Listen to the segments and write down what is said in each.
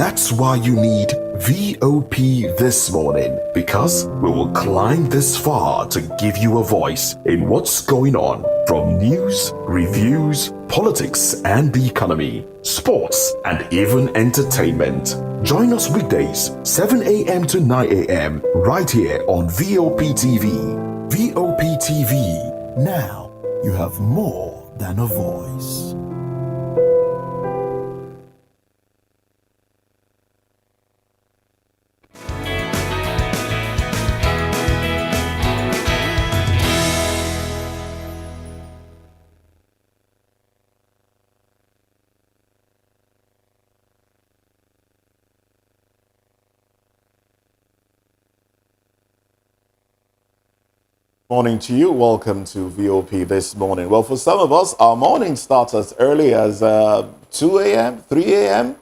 That's why you need VOP this morning, because we will climb this far to give you a voice in what's going on, from news, reviews, politics and the economy, sports and even entertainment. Join us weekdays 7 a.m. to 9 a.m. right here on VOP TV. VOP TV. Now you have more than a voice. Morning to you. Welcome to VOP this morning. Well, for some of us, our morning starts as early as 2 a.m., 3 a.m.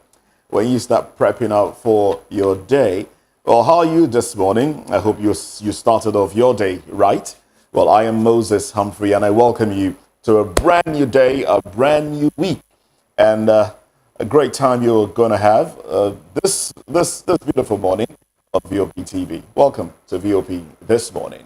when you start prepping out for your day. Well, how are you this morning? I hope you started off your day right. Well, I am Moses Humphrey, and I welcome you to a brand new day, a brand new week, and a great time you're going to have this beautiful morning of VOP TV. Welcome to VOP this morning.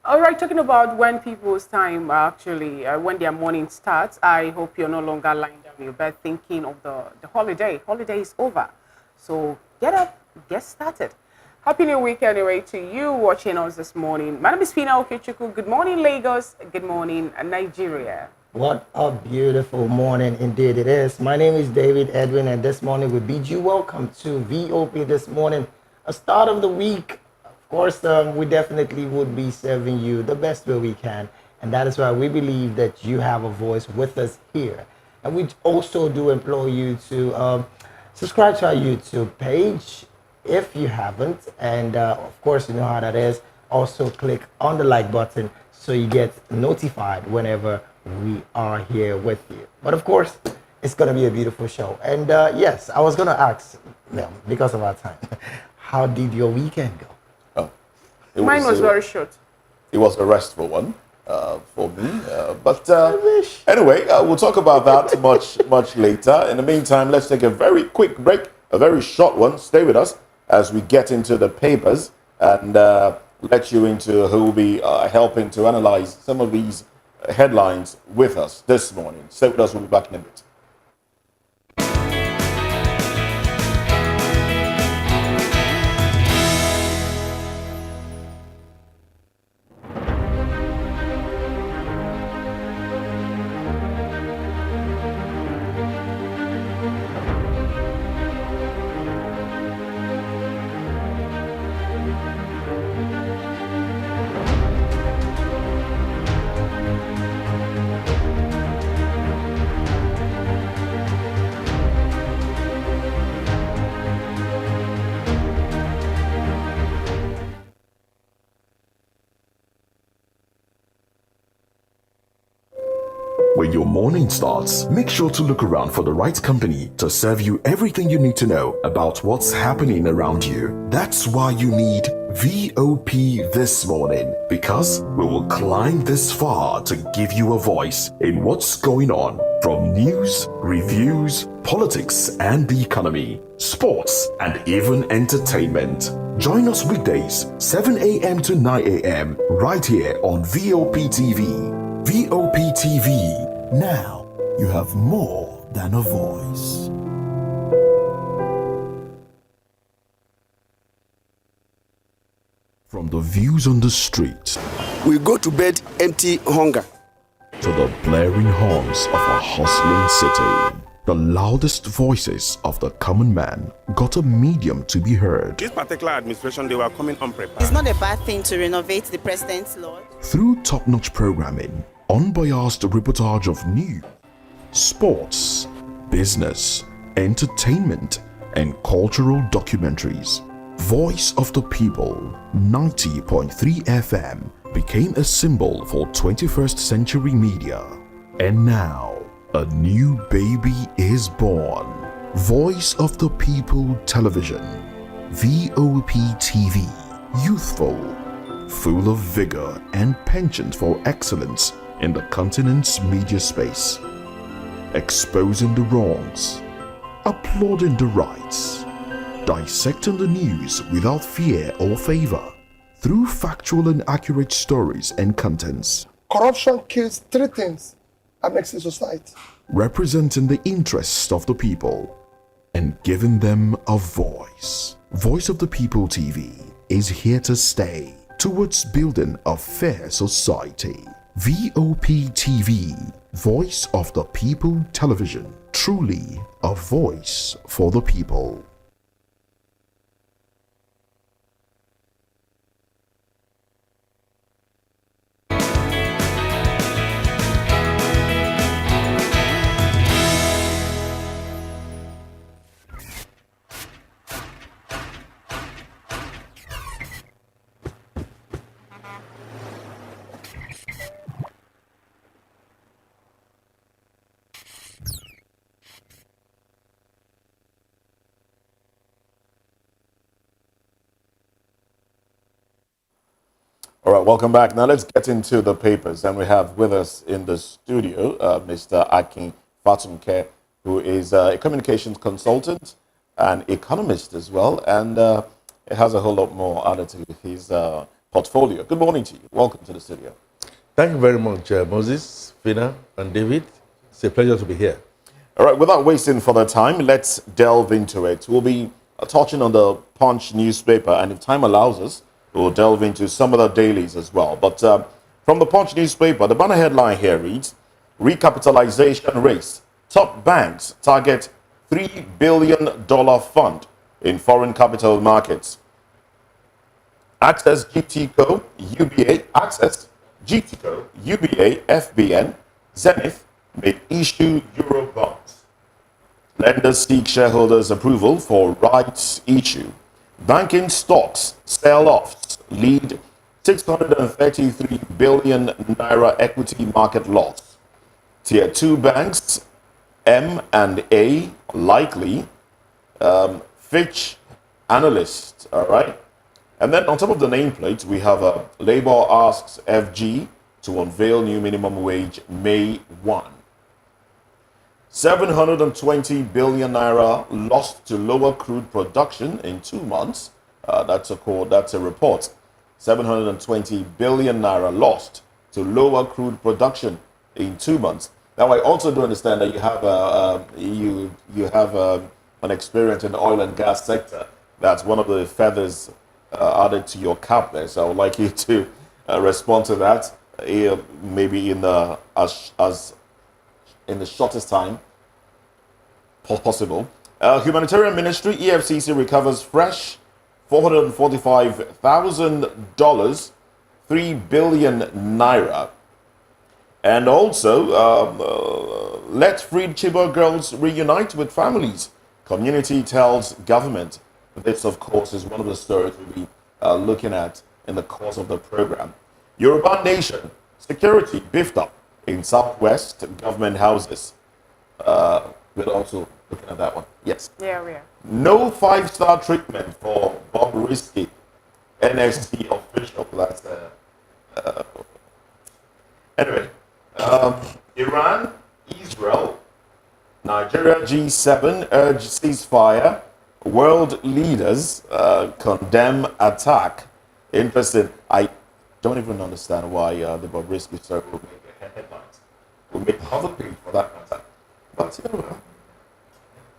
All right, talking about when people's time actually, when their morning starts, I hope you're no longer lying down in your bed thinking of the holiday. Holiday is over. So get up, get started. Happy New Week anyway to you watching us this morning. My name is Fina Okechukwu. Good morning, Lagos. Good morning, Nigeria. What a beautiful morning indeed it is. My name is David Edwin, and this morning we bid you welcome to VOP this morning. A start of the week. Of course, we definitely would be serving you the best way we can. And that is why we believe that you have a voice with us here. And we also do implore you to subscribe to our YouTube page if you haven't. And of course, you know how that is. Also click on the like button so you get notified whenever we are here with you. But of course, it's going to be a beautiful show. And yes, I was going to ask, because of our time, how did your weekend go? Mine was very short. It was a restful one for me. But anyway, we'll talk about that much later. In the meantime, let's take a very quick break, a very short one. Stay with us as we get into the papers and let you into who will be helping to analyze some of these headlines with us this morning. Stay with us. We'll be back in a bit. When your morning starts, make sure to look around for the right company to serve you everything you need to know about what's happening around you. That's why you need VOP this morning, because we will climb this far to give you a voice in what's going on, from news, reviews, politics and the economy, sports and even entertainment. Join us weekdays 7 a.m. to 9 a.m. right here on VOP TV. VOP TV. Now you have more than a voice. From the views on the street, we go to bed empty hunger, to the blaring horns of a hustling city, the loudest voices of the common man got a medium to be heard. This particular administration, they were coming unprepared. It's not a bad thing to renovate the president's lawn. Through top-notch programming, unbiased reportage of news, sports, business, entertainment, and cultural documentaries, Voice of the People 90.3 FM became a symbol for 21st century media. And now, a new baby is born. Voice of the People Television, VOP TV, youthful, full of vigor and penchant for excellence in the continent's media space, exposing the wrongs, applauding the rights, Dissecting the news without fear or favor. Through factual and accurate stories and contents. Corruption kills three things and makes a society. Representing the interests of the people and giving them a voice. Voice of the People TV is here to stay towards building a fair society. VOP TV, Voice of the People Television. Truly a voice for the people. All right, welcome back. Now let's get into the papers. And we have with us in the studio Mr. Akin Fatumke, who is a communications consultant and economist as well. And it has a whole lot more added to his portfolio. Good morning to you. Welcome to the studio. Thank you very much, Moses, Fina, and David. It's a pleasure to be here. All right, without wasting further time, let's delve into it. We'll be touching on the Punch newspaper, and if time allows us, we'll delve into some of the dailies as well. But from the Punch newspaper, the banner headline here reads, Recapitalization race. Top banks target $3 billion fund in foreign capital markets. Access, GTCO, UBA, Access, GTCO, UBA, FBN, Zenith may issue Euro bonds. Lenders seek shareholders' approval for rights issue. Banking stocks sell-offs lead 633 billion naira equity market loss. Tier 2 banks, M and A, likely. Fitch analyst, all right? And then on top of the nameplate, we have Labour asks FG to unveil new minimum wage May 1. 720 billion naira lost to lower crude production in 2 months. That's a report. 720 billion naira lost to lower crude production in 2 months. Now, I also do understand that you have an experience in the oil and gas sector. That's one of the feathers added to your cap there. So I would like you to respond to that, maybe in the in the shortest time possible. Humanitarian Ministry, EFCC recovers fresh $445,000, 3 billion naira. And also, let freed Chibok girls reunite with families. Community tells government. This, of course, is one of the stories we'll be looking at in the course of the program. Yoruba Nation, security beefed up in Southwest government houses. We're also looking at that one. Yes. Yeah, we are. No 5-star treatment for Bob Risky, NST official. That's anyway. Iran, Israel, Nigeria, G7 urge ceasefire. World leaders condemn attack. Interesting. I don't even understand why the Bob Risky story will make headlines. Will make cover page for that matter. But you know,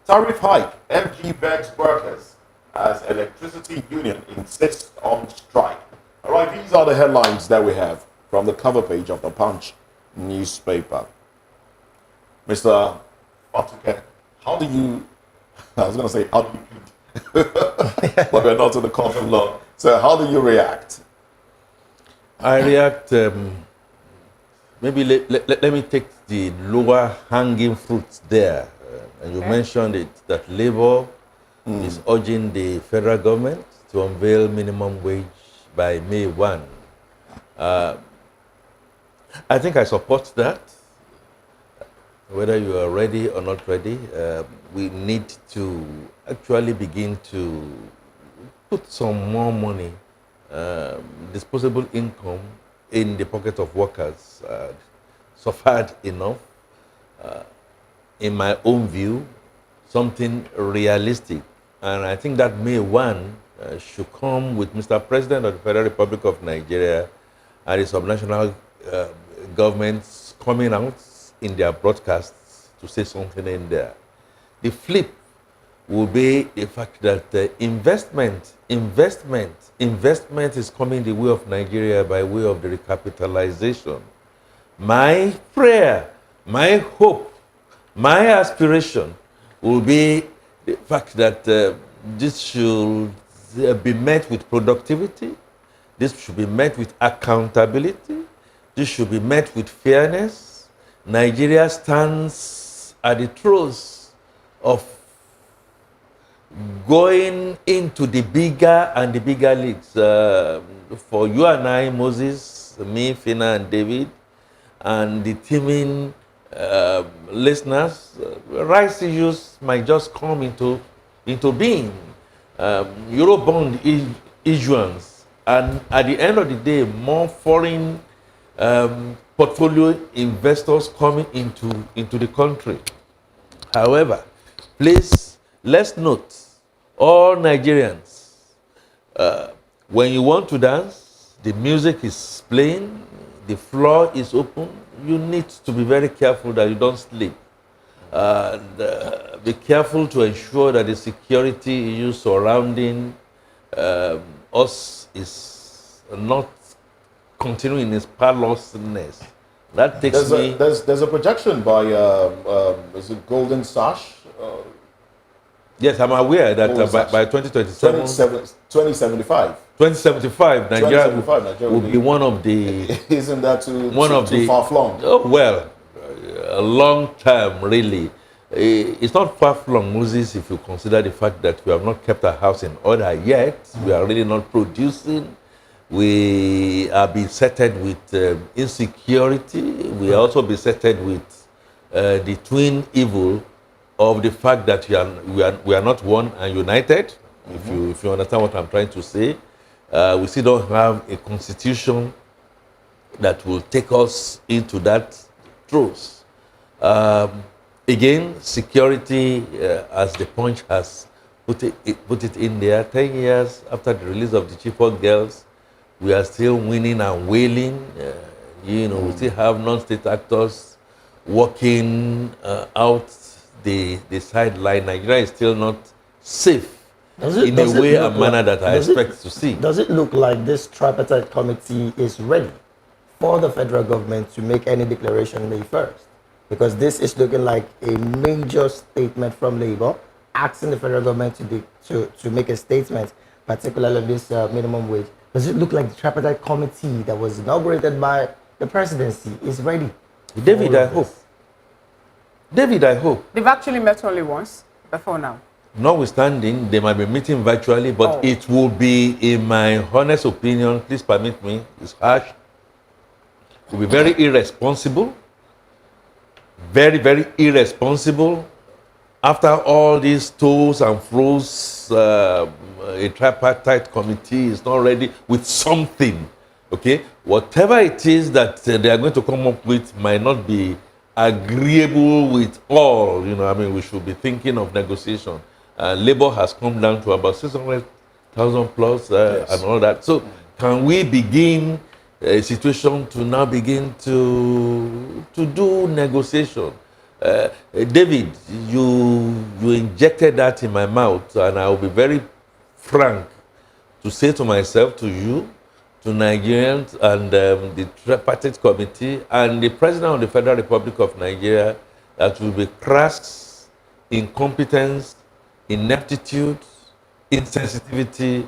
tariff hike. FG begs workers as electricity union insists on strike. All right, these are the headlines that we have from the cover page of the Punch newspaper. Mr. Fatuke, how do you, I was going to say, how do you plead? But we're not in the court of law. So how do you react? I react, maybe let me take the lower hanging fruits there. And you mentioned it, that Labour is urging the federal government to unveil minimum wage by May 1. I think I support that. Whether you are ready or not ready, we need to actually begin to put some more money, disposable income in the pocket of workers. Suffered enough. In my own view, something realistic And I think that May 1 should come with Mr. President of the Federal Republic of Nigeria and the subnational governments coming out in their broadcasts to say something in there. The flip will be the fact that investment is coming the way of Nigeria by way of the recapitalization. My prayer, my hope, my aspiration will be the fact that this should be met with productivity, this should be met with accountability, this should be met with fairness. Nigeria stands at the throes of going into the bigger and the bigger leagues. For you and I, Moses, me, Fina, and David, and the teaming listeners, rice issues might just come into being. Eurobond issuance, and at the end of the day, more foreign portfolio investors coming into the country. However, please, let's note, all Nigerians, when you want to dance, the music is playing, the floor is open, you need to be very careful that you don't sleep. And be careful to ensure that the security issues surrounding us is not continuing its parlousness. That takes there's a projection by is it Golden Sash? Yes, I'm aware that by 2027, 2075. 2075, Nigeria will be one of the. Isn't that too far-flung? Oh, well, a long time, really. It's not far-flung, Moses, if you consider the fact that we have not kept our house in order yet. We are really not producing. We are besetted with insecurity. We are also besetted with the twin evil of the fact that we are not one and united. If you understand what I'm trying to say, we still don't have a constitution that will take us into that truth. Again, security, as the Punch has put it in there, 10 years after the release of the Chibok girls, we are still winning and wailing. We still have non-state actors working out the sideline. Nigeria is still not safe in a way and manner that I expect to see. Does it look like this tripartite committee is ready for the federal government to make any declaration May 1st? Because this is looking like a major statement from Labour asking the federal government to make a statement, particularly this minimum wage. Does it look like the tripartite committee that was inaugurated by the presidency is ready? David, I hope. They've actually met only once before now. Notwithstanding, they might be meeting virtually, but it will be, in my honest opinion, please permit me, it's harsh, it will be very irresponsible, very, very irresponsible. After all these toes and fro's, a tripartite committee is not ready with something, okay? Whatever it is that they are going to come up with might not be agreeable with all, we should be thinking of negotiation. Labor has come down to about 600,000 plus yes. And all that. So can we begin a situation to now begin to do negotiation? David, you injected that in my mouth, and I will be very frank to say to myself, to you, to Nigerians, and the tripartite committee, and the President of the Federal Republic of Nigeria, that will be crass incompetence, ineptitude, insensitivity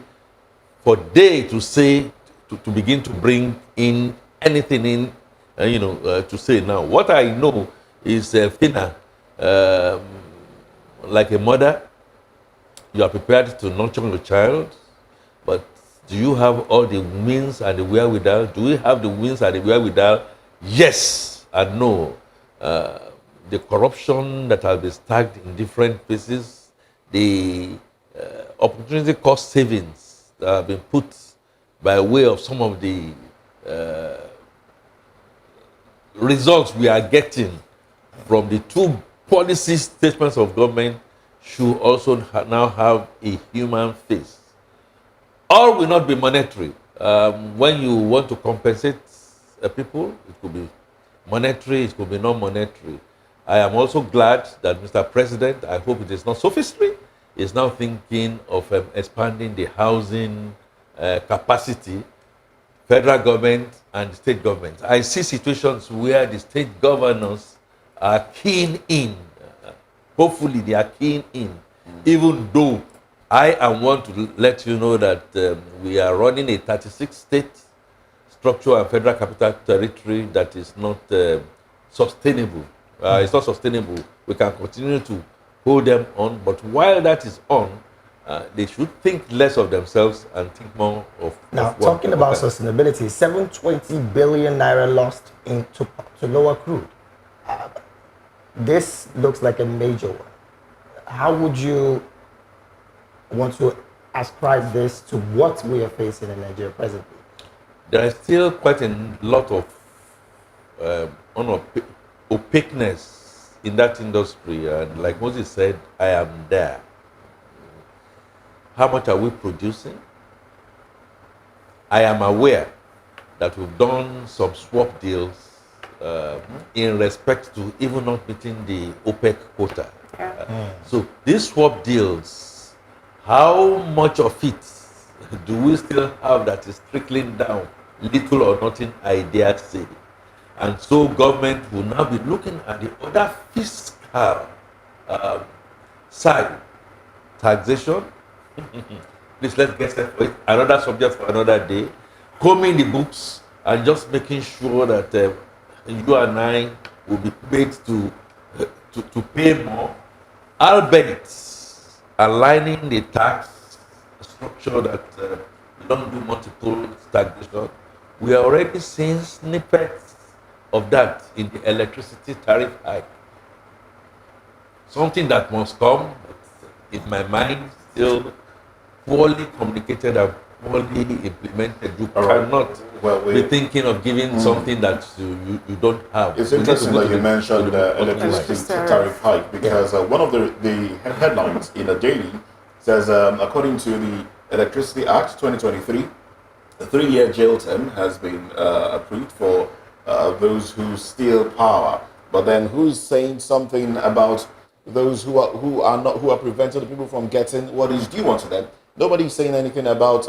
for they to say, to begin to bring in anything in, to say now. What I know is, Fina, like a mother, you are prepared to nurture your child, but do you have all the means and the wherewithal? Do we have the means and the wherewithal? Yes and no. The corruption that has been stacked in different places, the opportunity cost savings that have been put by way of some of the results we are getting from the two policy statements of government should also now have a human face. All will not be monetary. When you want to compensate people, it could be monetary, it could be non-monetary. I am also glad that Mr. President, I hope it is not sophistry, is now thinking of expanding the housing capacity, federal government and state government. I see situations where the state governors are keen in. Hopefully they are keen in, even though I am one to let you know that we are running a 36-state structure and federal capital territory that is not sustainable. It's not sustainable. We can continue to hold them on, but while that is on, they should think less of themselves and think more of. Now, of talking about sustainability, 720 billion naira lost to lower crude. This looks like a major one. How would you want to ascribe this to what we are facing in Nigeria presently? There is still quite a lot of opaqueness in that industry, and like Moses said, I am there. How much are we producing? I am aware that we've done some swap deals in respect to even not meeting the OPEC quota. So these swap deals, how much of it do we still have that is trickling down, little or nothing, I dare say. And so government will now be looking at the other fiscal side, taxation. Please, let's get set for it. Another subject for another day. Combing the books and just making sure that you and I will be paid to pay more. Albeit aligning the tax structure that we don't do multiple taxation. We are already seeing snippets of that in the electricity tariff hike. Something that must come, but in my mind, still poorly communicated and poorly implemented. You cannot be thinking of giving something that you don't have. It's interesting that you mentioned electricity tariff hike, because one of the headlines in the daily says, according to the Electricity Act 2023, a 3-year jail term has been approved for those who steal power. But then who's saying something about those who are preventing the people from getting what is due unto them? Nobody's saying anything about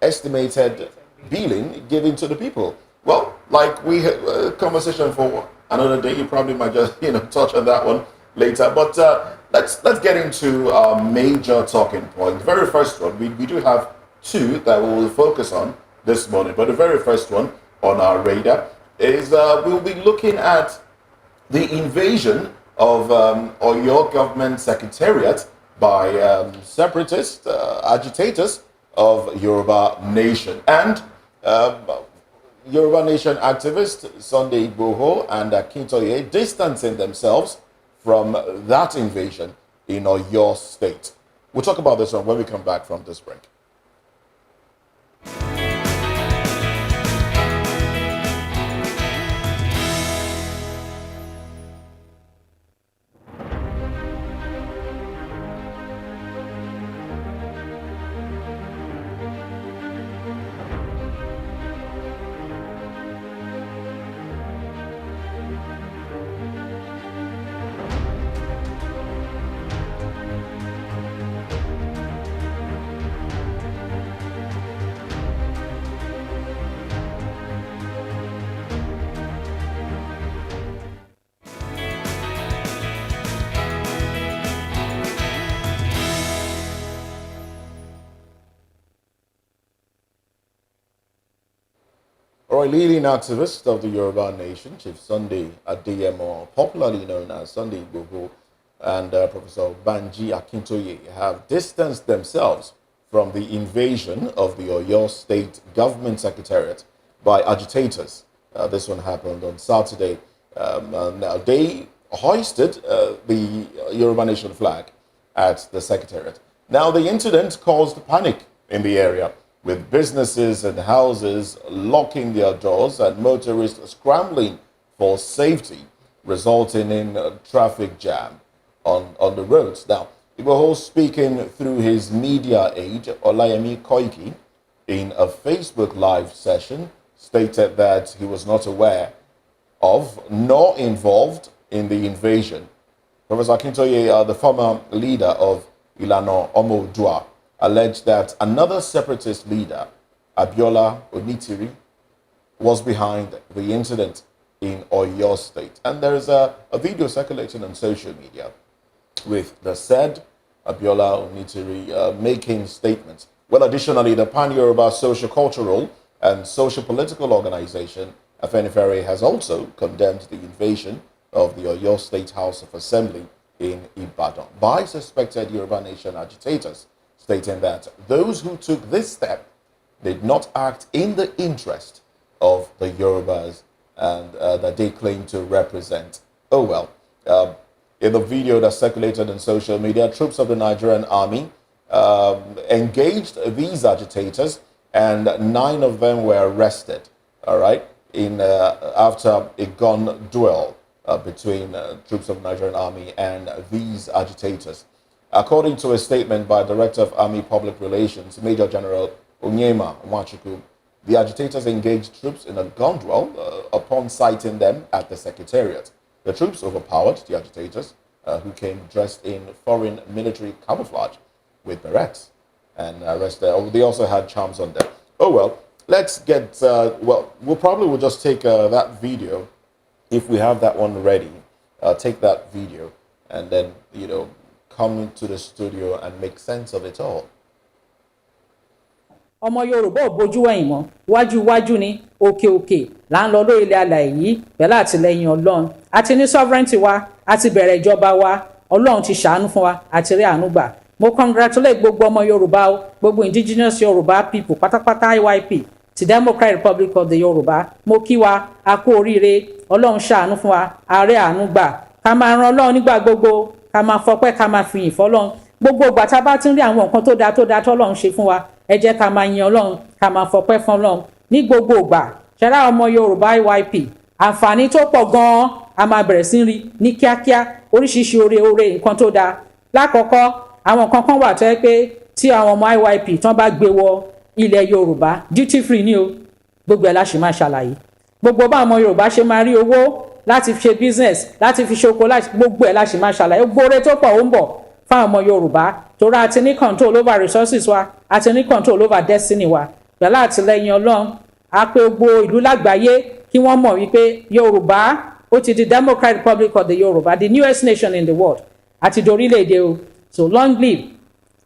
estimated billing given to the people. Well, like we had a conversation for another day, you probably might just touch on that one later. But let's get into our major talking point. The very first one, we do have two that we will focus on this morning. But the very first one on our radar is we'll be looking at the invasion of Oyo Government Secretariat by separatist agitators of Yoruba Nation. And Yoruba Nation activist Sunday Igboho and Akintoye distancing themselves from that invasion in Oyo State. We'll talk about this one when we come back from this break. All right, leading activist of the Yoruba Nation, Chief Sunday Adeyemo, popularly known as Sunday Igboho, and Professor Banji Akintoye have distanced themselves from the invasion of the Oyo State Government Secretariat by agitators. This one happened on Saturday. Now they hoisted the Yoruba Nation flag at the Secretariat. Now the incident caused panic in the area, with businesses and houses locking their doors and motorists scrambling for safety, resulting in a traffic jam on the roads. Now, Igboho, speaking through his media aide, Olayemi Koiki, in a Facebook Live session, stated that he was not aware of nor involved in the invasion. Professor Akintoye, the former leader of Ilana Omodua, alleged that another separatist leader, Abiola Onitiri, was behind the incident in Oyo State. And there is a video circulating on social media with the said Abiola Onitiri making statements. Well, additionally, the Pan-Yoruba Socio-Cultural and Socio-Political Organization, Afenifere, has also condemned the invasion of the Oyo State House of Assembly in Ibadan by suspected Yoruba Nation agitators, stating that those who took this step did not act in the interest of the Yorubas and that they claim to represent. Oh well. In the video that circulated on social media, troops of the Nigerian army engaged these agitators, and 9 of them were arrested. All right, after a gun duel between troops of the Nigerian army and these agitators. According to a statement by Director of Army Public Relations, Major General Onyema Nwachukwu, the agitators engaged troops in a gun duel upon sighting them at the Secretariat. The troops overpowered the agitators, who came dressed in foreign military camouflage with berets and arrested. They also had charms on them. Oh well, let's get, we'll probably just take that video, if we have that one ready, take that video and then, come into the studio and make sense of it all. ọmọ yorùbá ò bójú wẹ̀yìn mọ́ wájú ni òkè òkè là ń lọ lórí ilẹ̀ alàyè yìí pẹ̀lú àtìlẹyìn ọlọ́run àti ní sovereignty wa àti bẹ̀rẹ̀ ìjọba wa ọlọ́run ti ṣàánú fún wa àti rí àánú gbà. Mo congratulate gbogbo ọmọ yorùbá o, gbogbo indigenous yorùbá people pátápátá IYP ti Democratic Republic of the Yorùbá. Mo kí wa a kú oríire, ọlọ́run ṣàánú fún wa, a rí àánú gbà. Ká máa ran ọlọ́run nígbà gbogbo, ká máa fọpẹ́, ká máa fìyìn fọ́lọ́run. Gbogbo ìgbà tá a bá ti ń rí àwọn nǹkan tó dáa tọ́lọ́run ṣe fún wa, ẹ jẹ́ ká máa yin ọlọ́run, ká máa fọpẹ́ fún ọlọ́run ní gbogbo ìgbà. Ṣẹlá ọmọ yorùbá IYP, àǹfààní tó pọ̀ gan-an a máa bẹ̀rẹ̀ sí rí ní kíákíá, oríṣiríṣi oore nǹkan tó dáa. Lákọ̀ọ́kọ́, àwọn nǹkan kan wà tó yẹ pé tí àwọn ọmọ IYP tán bá gbé wọ ilẹ̀ yorùbá duty free ni o, gbogbo ẹ̀ la ṣì máa ṣàlàyé. Gbogbo bá ọmọ yorùbá ṣe máa rí owó láti fi ṣe business, láti fi ṣoko, gbogbo ẹ̀ la ṣì máa ṣàlàyé. Gbogbo oore tó pọ̀ ó ń bọ̀ fáwọn ọmọ yorùbá torí a ti ní control over resources wa, a ti ní control over destiny wa. Pẹ̀lú àtìlẹyìn ọlọ́run, a pé gbogbo ìlú lágbàáyé kí wọ́n mọ̀ wípé yorùbá ó ti di Democratic Republic of the Yorùbá, the newest nation in the world, àti dorílẹ̀-èdè o. So long live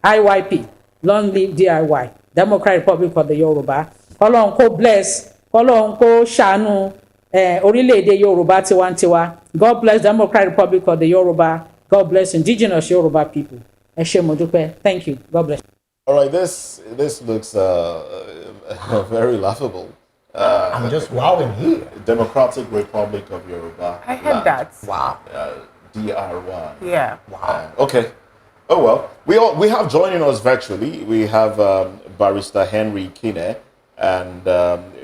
IYP, long live DIY, Democratic Republic of the Yorùbá. Kọ́lọ́run kó bless, kọ́lọ́run kó ṣàánú orílẹ̀-èdè yorùbá tiwantiwa. God bless Democratic Republic of the Yorùbá. God bless indigenous Yoruba people. Ẹ ṣé mo dúpẹ́. Thank you. God bless. All right, this looks very laughable. I'm just wowing here. Democratic Republic of Yoruba. I heard that. Wow. DRY. Yeah. Wow. Okay. Oh well, we have joining us virtually. We have Barrister Henry Kine, and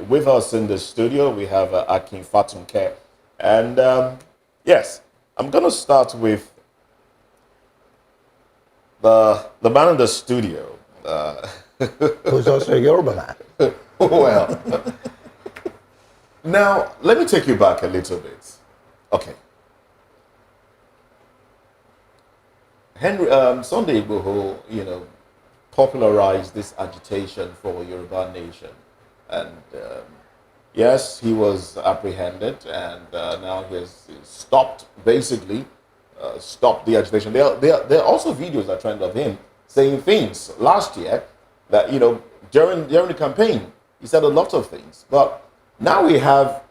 with us in the studio we have Akin Fatunke. And yes, I'm gonna start with the man in the studio. Who's also a Yoruba man. Well, now let me take you back a little bit. Okay. Henry, Sunday Igboho, popularized this agitation for Yoruba nation. And yes, he was apprehended, and now he has stopped the agitation. There are also videos that trend of him saying things last year that, during the campaign, he said a lot of things. But now we have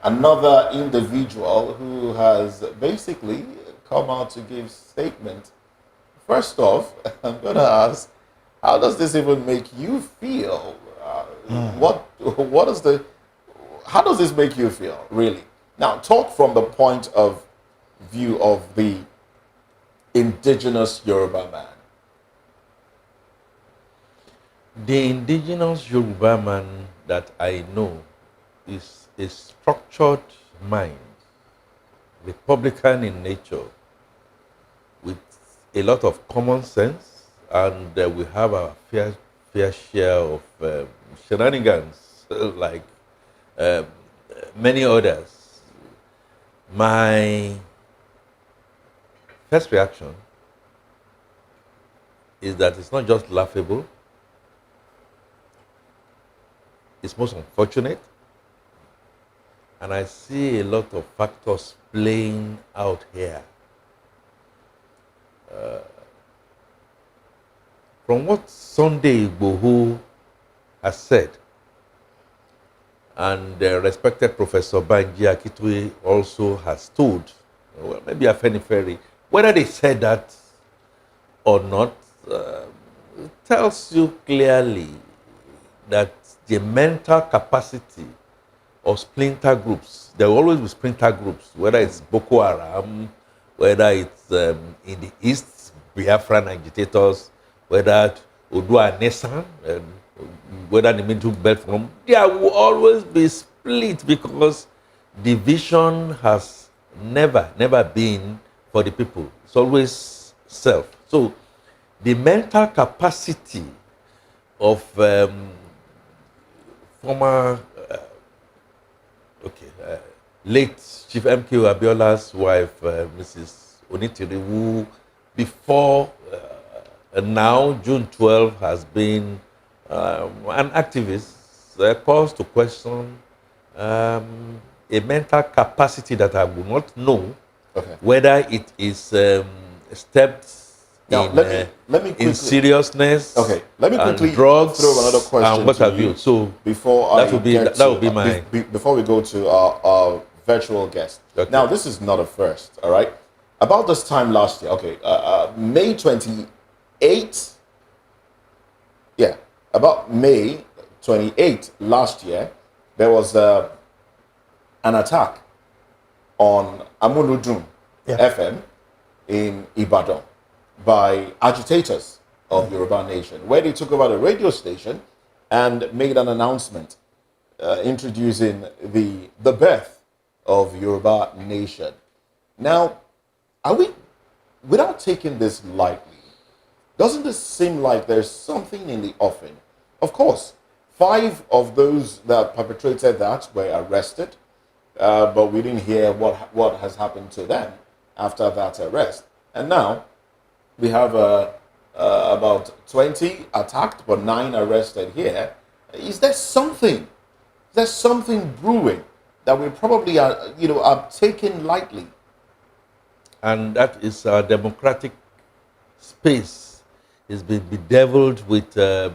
another individual who has basically come out to give statement. First off, I'm going to ask, how does this even make you feel? How does this make you feel, really? Now, talk from the point of view of the indigenous Yoruba man. The indigenous Yoruba man that I know is a structured mind, Republican in nature, with a lot of common sense, and we have our fair share of shenanigans, like uh, many others. My first reaction is that it's not just laughable, it's most unfortunate, and I see a lot of factors playing out here. From what Sunday Igboho has said, and respected Professor Banji Akitoye also has told, well, maybe Afenifere, whether they said that or not, tells you clearly that the mental capacity of splinter groups, there will always be splinter groups, whether it's Boko Haram, whether it's in the East, Biafran agitators, whether Odua Nesan, whether the Middle Belt from, there will always be split because division has never been for the people. It's always self. So the mental capacity of former, late Chief M.K. Abiola's wife, Mrs. Onitiri, before now, June 12, has been an activist, calls to question a mental capacity that I would not know whether it is stepped now, in seriousness, let me quickly and drugs, throw another question and what to have you. So before that would be my before we go to our virtual guest. Okay. Now, this is not a first, all right? About this time last year, May 28th, about May 28th last year, there was an attack on Amuludun FM in Ibadan by agitators of Yoruba Nation, where they took over the radio station and made an announcement introducing the birth of Yoruba Nation. Now, are we, without taking this lightly, doesn't this seem like there's something in the offing? Of course, 5 of those that perpetrated that were arrested, but we didn't hear what has happened to them after that arrest. And now we have about 20 attacked, but 9 arrested here. Is there something brewing that we probably are taking lightly? And that is our democratic space is being bedeviled with the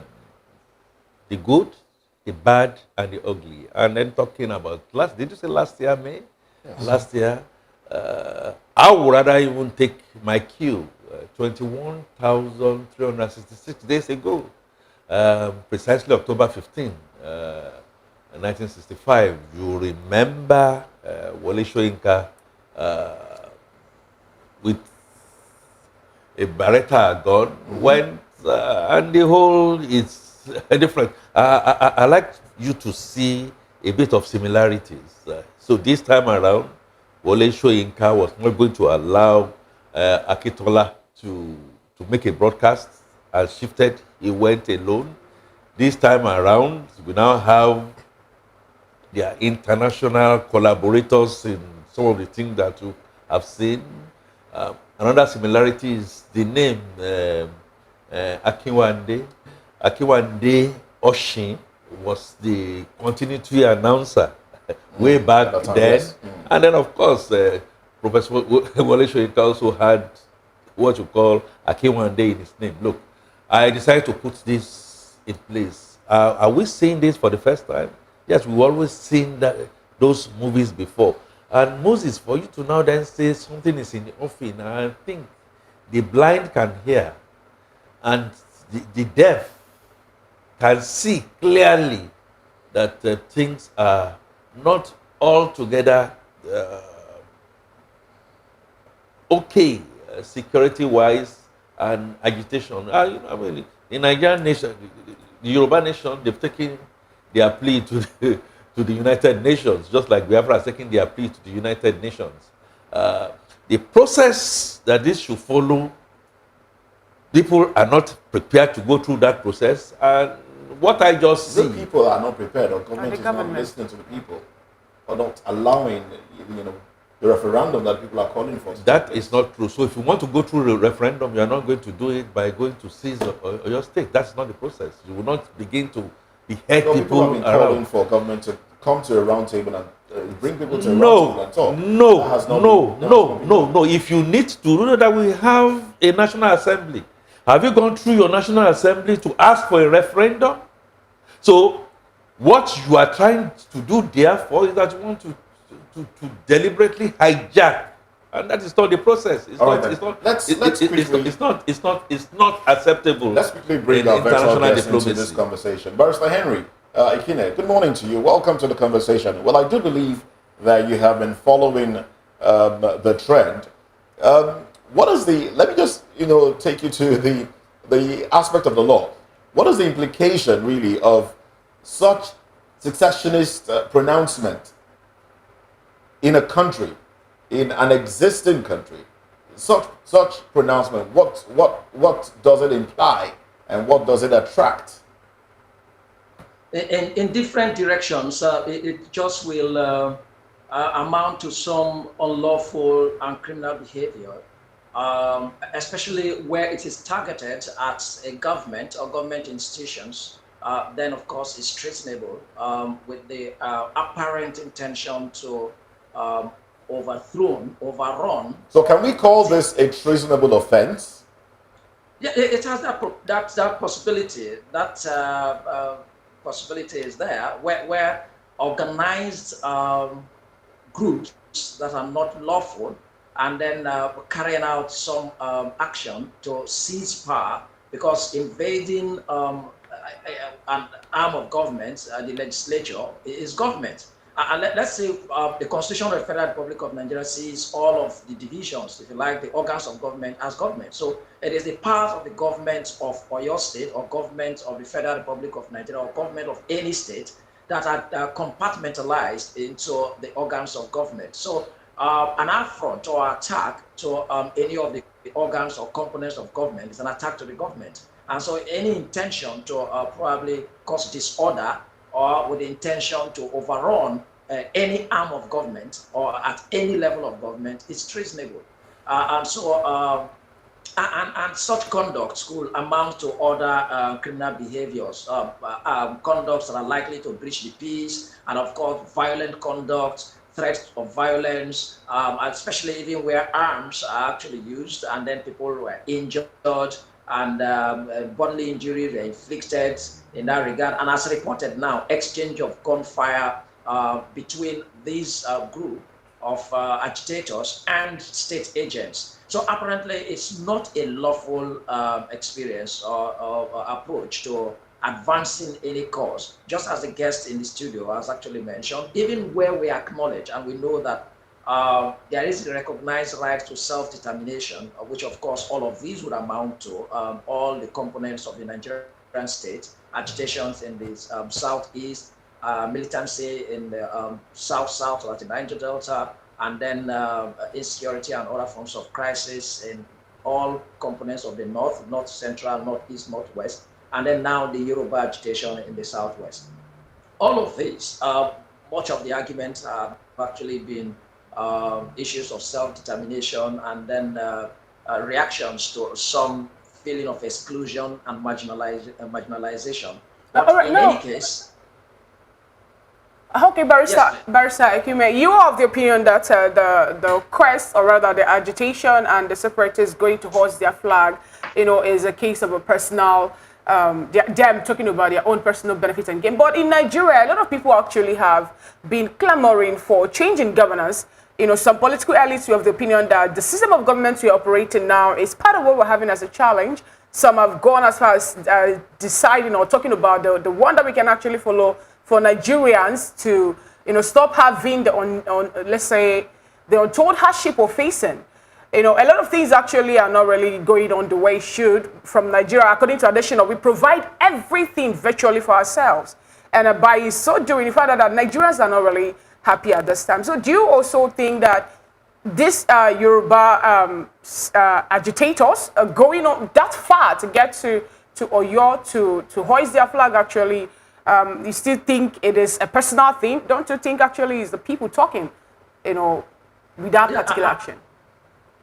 good, the bad, and the ugly. And then talking about did you say last year, May? Yes. Last year, I would rather even take my cue, 21,366 days ago, precisely October 15, 1965. You remember Wole Soyinka with a Beretta gun went, and the whole is different. I like you to see a bit of similarities. So this time around, Wole Soyinka was not going to allow Akitola to make a broadcast, and shifted. He went alone. This time around, we now have their international collaborators in some of the things that you have seen. Another similarity is the name Akinwande. Akinwande Oshin was the continuity announcer way back then. Yes. And then, of course, Professor Wole Soyinka also had what you call Akinwande in his name. Look, I decided to put this in place. Are we seeing this for the first time? Yes, we've always seen those movies before. And Moses, for you to now then say something is in the offing, I think the blind can hear and the deaf can see clearly that things are not altogether okay, security-wise and agitation. In Nigerian nation, the Yoruba nation, they've taken their plea to the United Nations, just like Biafra has taken their plea to the United Nations. The process that this should follow People are not prepared to go through that process. And what I just see... The people are not prepared, or government the is government not listening to the people, or not allowing, the referendum that people are calling for. That is not true. So if you want to go through a referendum, you are not going to do it by going to seize your state. That's not the process. You will not begin to behead people have been around. Calling for government to come to a round table and bring people to a round table and talk. No. If you need to know that we have a national assembly, have you gone through your national assembly to ask for a referendum? So what you are trying to do, therefore, is that you want to deliberately hijack, and that is not the process. It's not acceptable. Let's quickly bring our virtual guests into this conversation. Barrister Henry Ikine, good morning to you. Welcome to the conversation. Well, I do believe that you have been following the trend. What is the? Let me just take you to the aspect of the law. What is the implication really of such successionist pronouncement in a country, in an existing country? Such pronouncement, what does it imply and what does it attract? In different directions, it just will amount to some unlawful and criminal behavior, especially where it is targeted at a government or government institutions. Then, of course, it's treasonable with the apparent intention to overrun. So can we call this a treasonable offense? Yeah, it has that possibility. That possibility is there, where organized groups that are not lawful and then carrying out some action to seize power, because invading an arm of government, the legislature, is government. And let's say the Constitution of the Federal Republic of Nigeria sees all of the divisions, if you like, the organs of government as government. So it is the part of the government of Oyo State or government of the Federal Republic of Nigeria or government of any state that are compartmentalized into the organs of government. So an affront or attack to any of the organs or components of government is an attack to the government. And so any intention to probably cause disorder or with the intention to overrun any arm of government or at any level of government is treasonable. And such conduct could amount to other criminal behaviors, conducts that are likely to breach the peace, and of course, violent conduct, threats of violence, especially even where arms are actually used, and then people were injured and bodily injuries were inflicted in that regard. And as reported now, exchange of gunfire between this group of agitators and state agents. So apparently it's not a lawful experience or approach to advancing any cause, just as the guest in the studio has actually mentioned, even where we acknowledge and we know that there is a recognized right to self-determination, which of course all of these would amount to all the components of the Nigerian state, agitations in the southeast, militancy in the south, or the Niger Delta, and then insecurity and other forms of crisis in all components of the north central, northeast, northwest, and then now the Yoruba agitation in the southwest. All of these, much of the arguments have actually been issues of self-determination and then reactions to some feeling of exclusion and marginalization. But in any case... Okay, Barrister Ikume, you are of the opinion that the quest, or rather the agitation and the separatists going to hoist their flag, is a case of a personal, them talking about their own personal benefits and gain. But in Nigeria, a lot of people actually have been clamoring for change in governance. Some political elites who have the opinion that the system of government we're operating now is part of what we're having as a challenge. Some have gone as far as deciding or talking about the one that we can actually follow for Nigerians to, stop having let's say, the untold hardship we're facing. A lot of things actually are not really going on the way it should from Nigeria. According to Additional, we provide everything virtually for ourselves. And by so doing, you find out that Nigerians are not really happy at this time. So do you also think that these Yoruba agitators going on that far to get to Oyo to hoist their flag, actually, you still think it is a personal thing? Don't you think actually it's the people talking, with that particular action?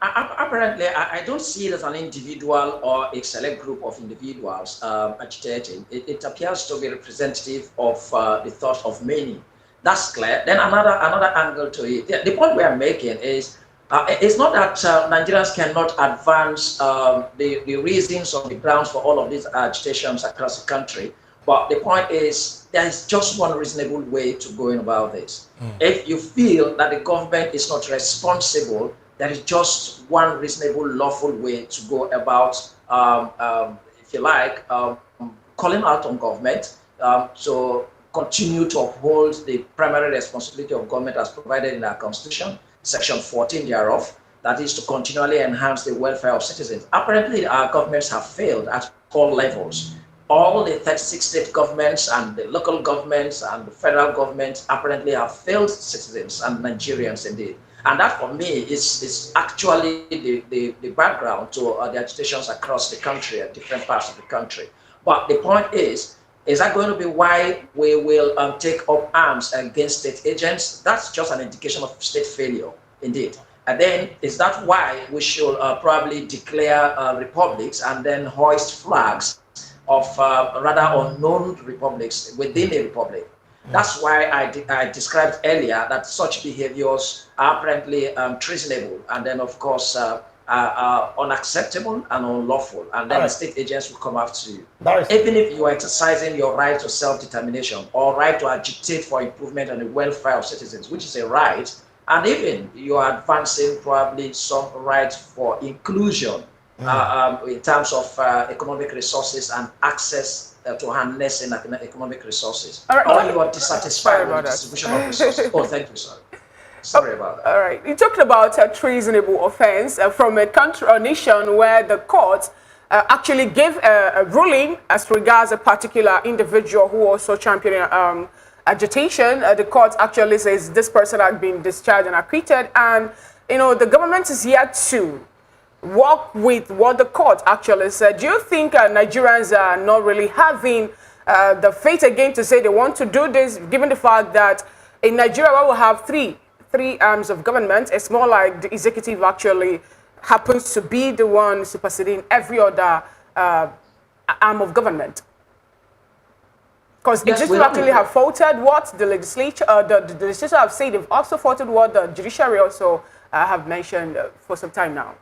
Apparently, I don't see it as an individual or a select group of individuals agitating. It appears to be representative of the thoughts of many. That's clear. Then another angle to it. The point we are making is it's not that Nigerians cannot advance the reasons or the grounds for all of these agitations across the country. But the point is, there is just one reasonable way to go in about this. If you feel that the government is not responsible, there is just one reasonable, lawful way to go about, if you like, calling out on government to continue to uphold the primary responsibility of government as provided in our Constitution, Section 14 thereof, that is to continually enhance the welfare of citizens. Apparently, our governments have failed at all levels. All the 36 state governments and the local governments and the federal government apparently have failed citizens and Nigerians indeed. And that for me is actually the background to the agitations across the country at different parts of the country. But the point is that going to be why we will take up arms against state agents? That's just an indication of state failure, indeed. And then is that why we should probably declare republics and then hoist flags of rather unknown republics within a republic? That's why I described earlier that such behaviors are apparently treasonable and then, of course, unacceptable and unlawful. And then the state agents will come after you. Even if you are exercising your right to self-determination or right to agitate for improvement and the welfare of citizens, which is a right, and even you are advancing probably some right for inclusion in terms of economic resources and access to harnessing economic resources. Or you are dissatisfied with the distribution of resources. Oh, thank you, sorry. Sorry about that. All right. You talked about a treasonable offense from a country or nation where the court actually gave a ruling as regards a particular individual who also championed agitation. The court actually says this person has been discharged and acquitted, and the government is yet to work with what the court actually said. Do you think Nigerians are not really having the faith again to say they want to do this, given the fact that in Nigeria we will have three arms of government? It's more like the executive actually happens to be the one superseding every other arm of government. Because the executive actually have faulted what the legislature, the legislature have said. They've also faulted what the judiciary also have mentioned for some time now.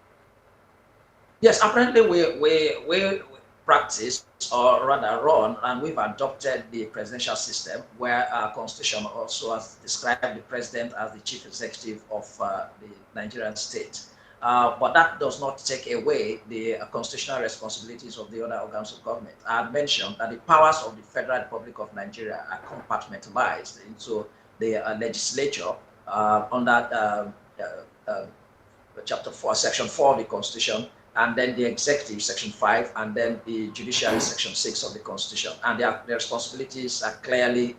Yes, apparently we practice, or rather run, and we've adopted the presidential system where our constitution also has described the president as the chief executive of the Nigerian state. But that does not take away the constitutional responsibilities of the other organs of government. I had mentioned that the powers of the Federal Republic of Nigeria are compartmentalized into the legislature under Chapter 4, Section 4 of the Constitution, and then the executive, Section 5, and then the judiciary, Section 6 of the Constitution. And their responsibilities are clearly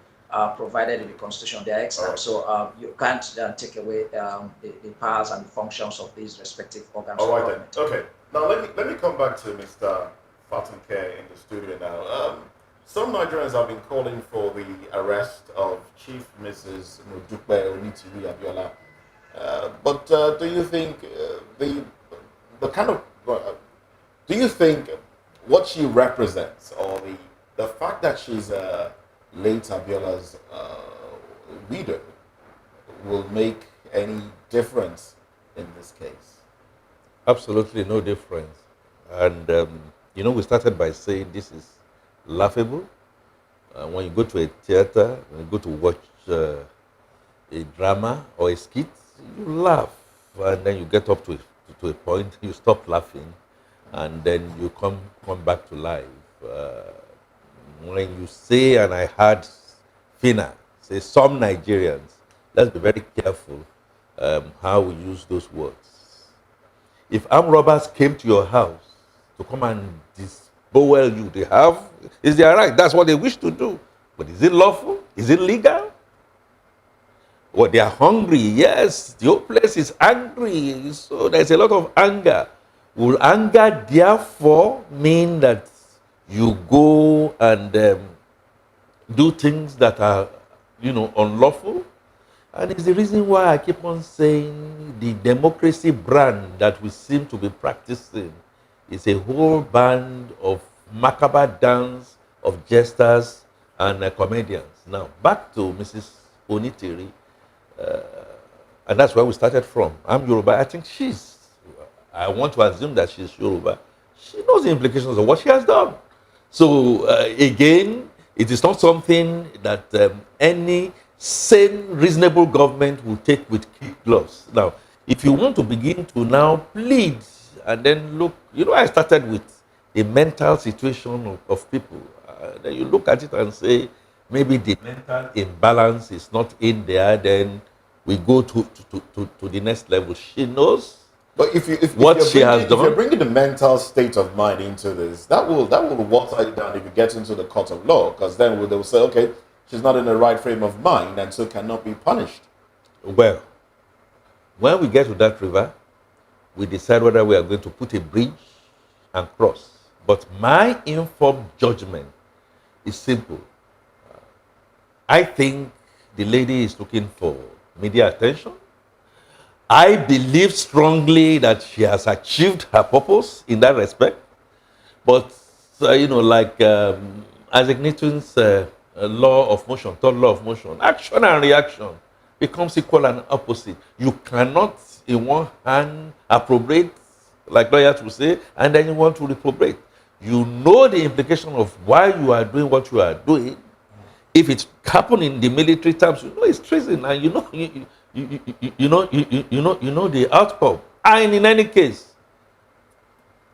provided in the Constitution. They are extant. So you can't take away the powers and the functions of these respective organs. All right, then. Okay. Now, let me come back to Mr. Fatunke in the studio now. Some Nigerians have been calling for the arrest of Chief Mrs. Modupe Onitiri Abiola. But do you think do you think what she represents, or the fact that she's late Abiola's widow, will make any difference in this case? Absolutely no difference. And we started by saying this is laughable. When you go to a theater, when you go to watch a drama or a skit, you laugh, and then you get up to a point, you stop laughing, and then you come back to life. When you say, and I heard Fina say, some Nigerians, let's be very careful how we use those words. If armed robbers came to your house to come and disbowel you, it's their right. That's what they wish to do. But is it lawful? Is it legal? Well, they are hungry. Yes, the whole place is angry. So there's a lot of anger. Will anger therefore mean that you go and do things that are, unlawful? And it's the reason why I keep on saying the democracy brand that we seem to be practicing is a whole band of macabre dance of jesters and comedians. Now, back to Mrs. Onitiri, and that's where we started from. I'm Yoruba. I think I want to assume that she's Yoruba. She knows the implications of what she has done. So, again, it is not something that any sane, reasonable government will take with kid gloves. Now, if you want to begin to now plead and then look, I started with a mental situation of people. Then you look at it and say, maybe the mental imbalance is not in there, then we go to the next level. She knows But if you're bringing the mental state of mind into this, that will water it down if you get into the court of law, because then they'll say, okay, she's not in the right frame of mind and so cannot be punished. Well, when we get to that river, we decide whether we are going to put a bridge and cross. But my informed judgment is simple. I think the lady is looking for media attention. I believe strongly that she has achieved her purpose in that respect. But, like Isaac Newton's law of motion, third law of motion, action and reaction becomes equal and opposite. You cannot, in one hand, appropriate, like lawyers will say, and then you want to reprobate. You know the implication of why you are doing what you are doing. If it happened in the military terms, you know it's treason, and you know the outcome. And in any case,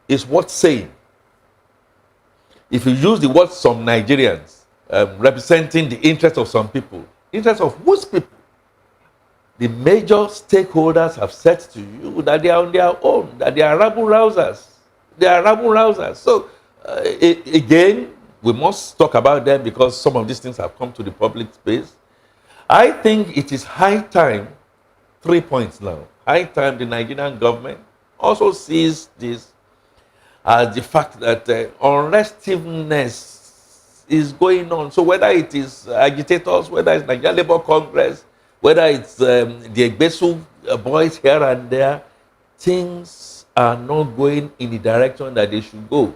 it's worth saying. If you use the word some Nigerians representing the interest of some people, interest of whose people? The major stakeholders have said to you that they are on their own, that they are rabble rousers. They are rabble rousers. So, again, we must talk about them because some of these things have come to the public space. I think it is high time, 3 points now, high time the Nigerian government also sees this as the fact that unrestiveness is going on. So whether it is agitators, whether it's Nigerian Labour Congress, whether it's the Egbesu boys here and there, things are not going in the direction that they should go.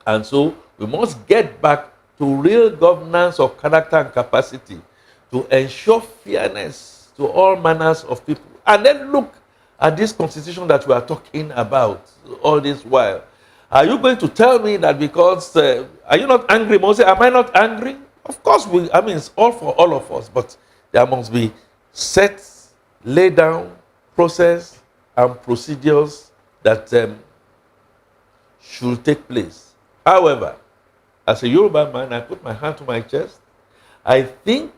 And so we must get back to real governance of character and capacity to ensure fairness to all manners of people. And then look at this constitution that we are talking about all this while. Are you going to tell me that because, are you not angry, Moses? Am I not angry? Of course, it's all for all of us, but there must be set, lay down process and procedures that should take place. However, as a Yoruba man, I put my hand to my chest. I think,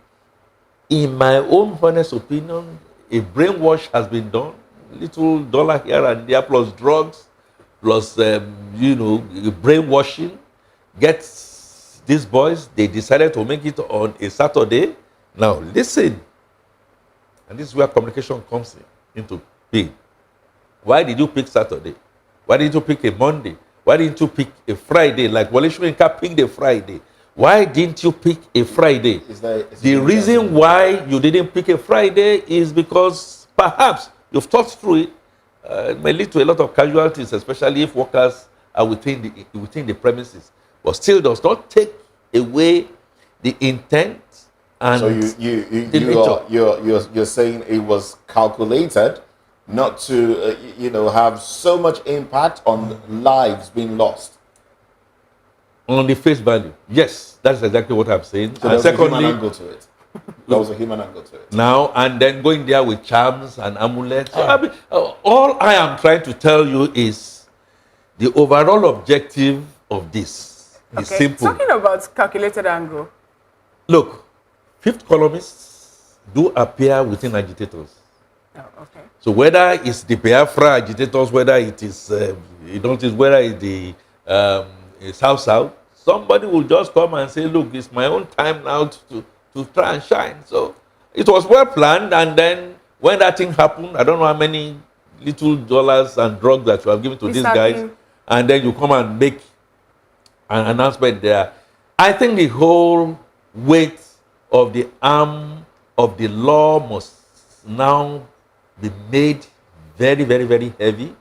in my own honest opinion, a brainwash has been done. Little dollar here and there, plus drugs, plus, brainwashing. Gets these boys, they decided to make it on a Saturday. Now, listen. And this is where communication comes into being. Why did you pick Saturday? Why didn't you pick a Monday? Why didn't you pick a Friday? Like Wale Soyinka picked a Friday. Why didn't you pick a Friday? The reason why you didn't pick a Friday is because perhaps you've thought through it. It may lead to a lot of casualties, especially if workers are within the premises. But still does not take away the intent and so you're saying it was calculated not to have so much impact on lives being lost. On the face value, yes, that's exactly what I'm saying. So and secondly, a human angle to it. There was a human angle to it. Now and then going there with charms and amulets. So, all I am trying to tell you is the overall objective of this is simple. Talking about calculated angle. Look, fifth columnists do appear within agitators. Oh, okay. So whether it's the Biafra agitators, whether it is, whether it's the South, somebody will just come and say, look, it's my own time now to try and shine. So It was well planned, and then when that thing happened, I don't know how many little dollars and drugs that you have given to these guys, and then you come and make an announcement there. I think the whole weight of the arm of the law must now be made very, very, very heavy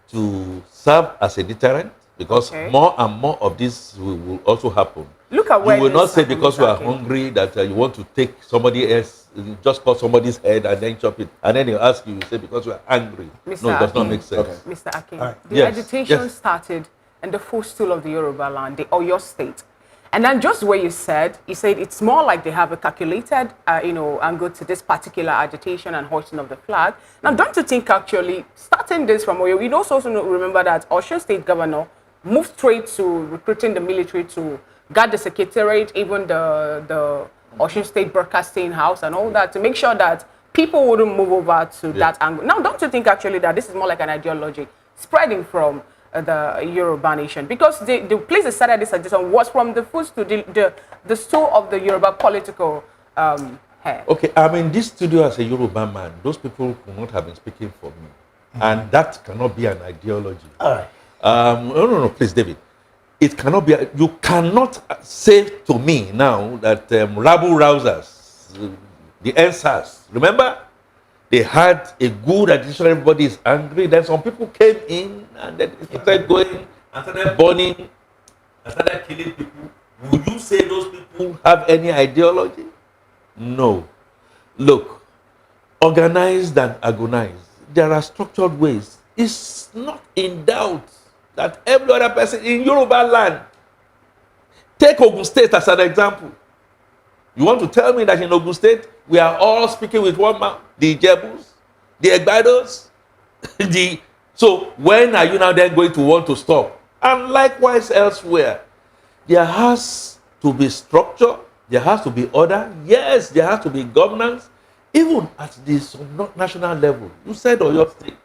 to serve as a deterrent, because more and more of this will also happen. Look at where you will not say because you are hungry that you want to take somebody else, just cut somebody's head and then chop it, and then they ask you, you say because you are angry. Mr. No, it does not make sense. Mr. Akin, the agitation started in the footstool of the Yoruba land, the Oyo state. And then just where you said it's more like they have a calculated, angle to this particular agitation and hoisting of the flag. Now, don't you think actually starting this from Oyo, we also remember that Osun State Governor moved straight to recruiting the military to guard the secretariat, even the Osun State Broadcasting House and all that, to make sure that people wouldn't move over to that angle. Now, don't you think actually that this is more like an ideology spreading from the Yoruba nation? Because the place that started this agitation was from the footstool, the stool of the Yoruba political head. Okay, I'm in this studio as a Yoruba man. Those people could not have been speaking for me. And that cannot be an ideology. All right. No, please, David. It cannot be. You cannot say to me now that rabble rousers, the NSAS, remember? They had a good addition, everybody is angry. Then some people came in and then they started going and started burning and started killing people. Would you say those people have any ideology? No. Look, organized and agonized. There are structured ways. It's not in doubt that every other person in Yoruba land, take Ogun State as an example. You want to tell me that in Ogun State, we are all speaking with one mouth? The Ijebus, the Egbados, So when are you now then going to want to stop? And likewise elsewhere, there has to be structure, there has to be order. Yes, there has to be governance, even at the national level. You said Oyo State.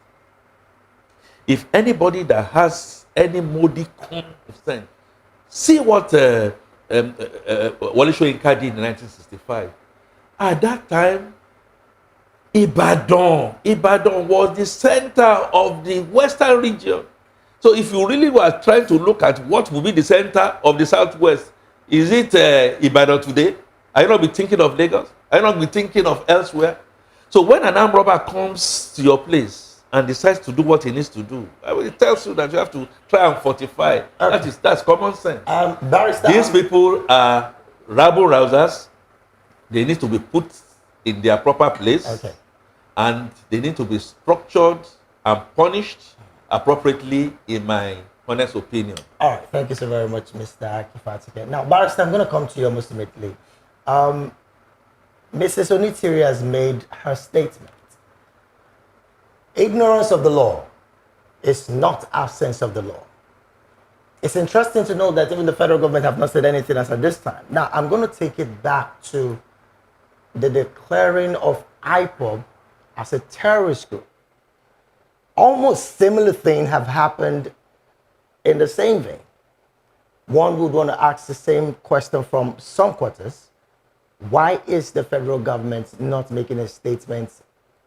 If anybody that has any modicum of sense, see what Wole Soyinka did in 1965. At that time, Ibadan was the center of the western region. So if you really were trying to look at what will be the center of the southwest, is it Ibadan today? Are you not be thinking of Lagos? Are you not be thinking of elsewhere? So when an armed robber comes to your place and decides to do what he needs to do, it tells you that you have to try and fortify. That's common sense. These people are rabble rousers. They need to be put in their proper place, and they need to be structured and punished appropriately, in my honest opinion. All right, thank you so very much, Mr. Akifatike. Now, Barrister, I'm going to come to you almost immediately. Mrs. Onitiri has made her statement. Ignorance of the law is not absence of the law. It's interesting to know that even the federal government have not said anything as at this time. Now, I'm going to take it back to the declaring of IPOB as a terrorist group. Almost similar things have happened in the same vein. One would want to ask the same question from some quarters. Why is the federal government not making a statement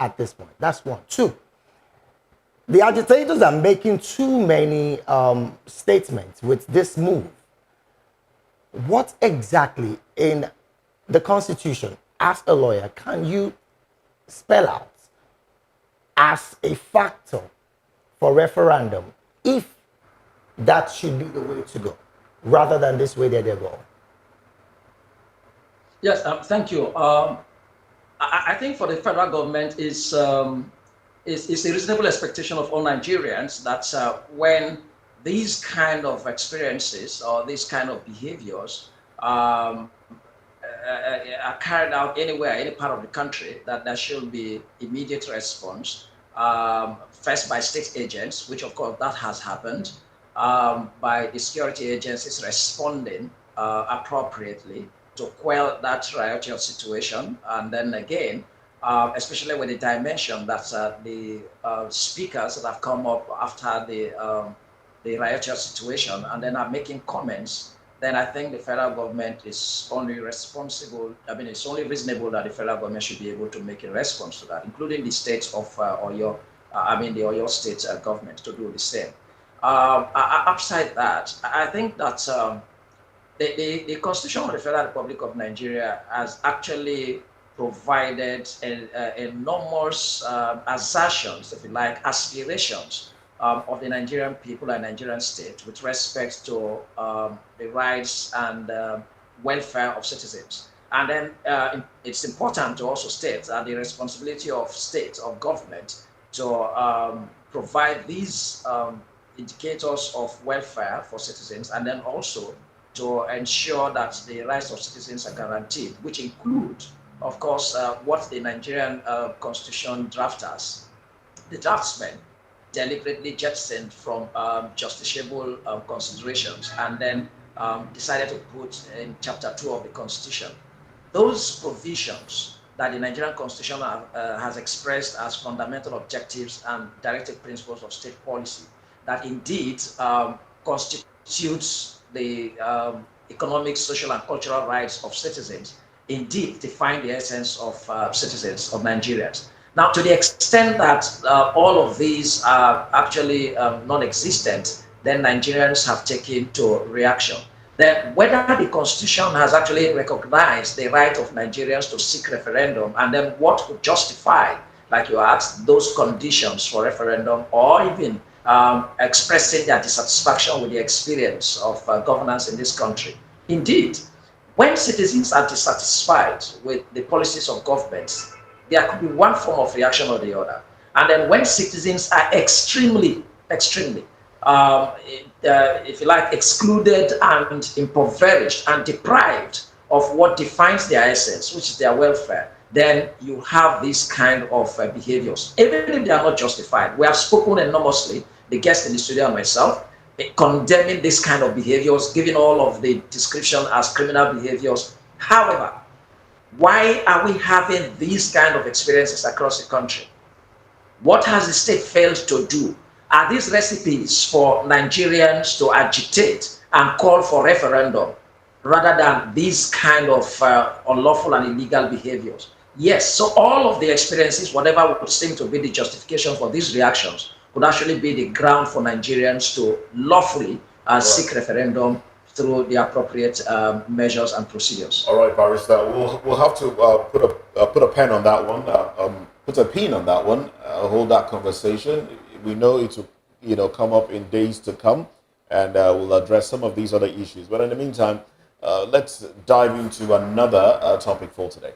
at this point? That's one. Two, the agitators are making too many statements with this move. What exactly in the Constitution, as a lawyer, can you spell out as a factor for referendum if that should be the way to go, rather than this way that they're going? Yes, thank you. I think for the federal government is a reasonable expectation of all Nigerians that when these kind of experiences or these kind of behaviors are carried out anywhere, any part of the country, that there should be immediate response, first by state agents, which of course that has happened, by the security agencies responding appropriately to quell that riotous situation, and then again, especially with the dimension that the speakers that have come up after the riotous situation and then are making comments then I think the federal government is only responsible. I mean, it's only reasonable that the federal government should be able to make a response to that, including the states of Oyo, the Oyo state government to do the same. Outside that, I think that the Constitution of the Federal Republic of Nigeria has actually provided enormous assertions, if you like, aspirations of the Nigerian people and Nigerian state with respect to the rights and welfare of citizens. And then it's important to also state that the responsibility of state, of government, to provide these indicators of welfare for citizens, and then also to ensure that the rights of citizens are guaranteed, which include, of course, what the Nigerian Constitution drafters, the draftsmen, deliberately jettisoned from justiciable considerations and then decided to put in Chapter 2 of the Constitution. Those provisions that the Nigerian Constitution has expressed as fundamental objectives and directive principles of state policy, that indeed constitutes the economic, social, and cultural rights of citizens, indeed define the essence of citizens, of Nigerians. Now, to the extent that all of these are actually non-existent, then Nigerians have taken to reaction. Then whether the Constitution has actually recognized the right of Nigerians to seek referendum, and then what would justify, like you asked, those conditions for referendum, or even expressing their dissatisfaction with the experience of governance in this country. Indeed, when citizens are dissatisfied with the policies of governments, there could be one form of reaction or the other. And then when citizens are extremely, if you like, excluded and impoverished and deprived of what defines their essence, which is their welfare, then you have these kind of behaviors, even if they are not justified. We have spoken enormously, the guest in the studio and myself, condemning this kind of behaviors, giving all of the description as criminal behaviors. However, why are we having these kind of experiences across the country? What has the state failed to do? Are these recipes for Nigerians to agitate and call for referendum rather than these kind of unlawful and illegal behaviors? Yes, so all of the experiences, whatever would seem to be the justification for these reactions, would actually be the ground for Nigerians to lawfully seek referendum through the appropriate measures and procedures. All right, Barrister, we'll have to put a pen on that one, put a pin on that one, hold that conversation. We know it will come up in days to come, and we'll address some of these other issues. But in the meantime, let's dive into another topic for today.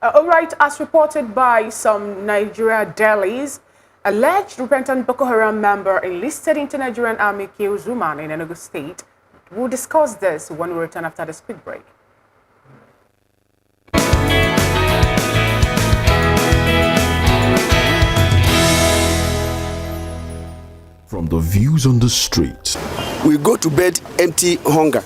All right, as reported by some Nigeria dailies, alleged repentant Boko Haram member enlisted into Nigerian Army kills woman in Enugu State. We'll discuss this when we return after this quick break. From the views on the street We go to bed empty hunger.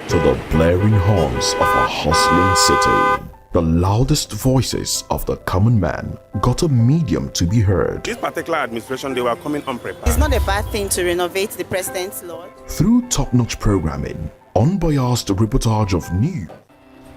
to the blaring horns of a hustling city, the loudest voices of the common man got a medium to be heard. This particular administration, they were coming unprepared. It's not a bad thing to renovate the president's lawn. Through top-notch programming, unbiased reportage of news,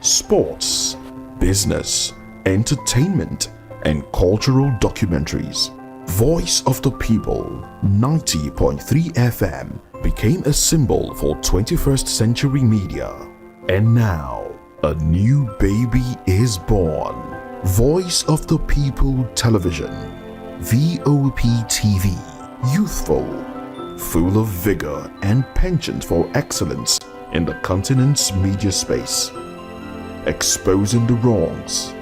sports, business, entertainment, and cultural documentaries, Voice of the People 90.3 FM became a symbol for 21st century media. And now, a new baby is born. Voice of the People Television, VOP TV, youthful, full of vigor and penchant for excellence in the continent's media space, exposing the wrongs,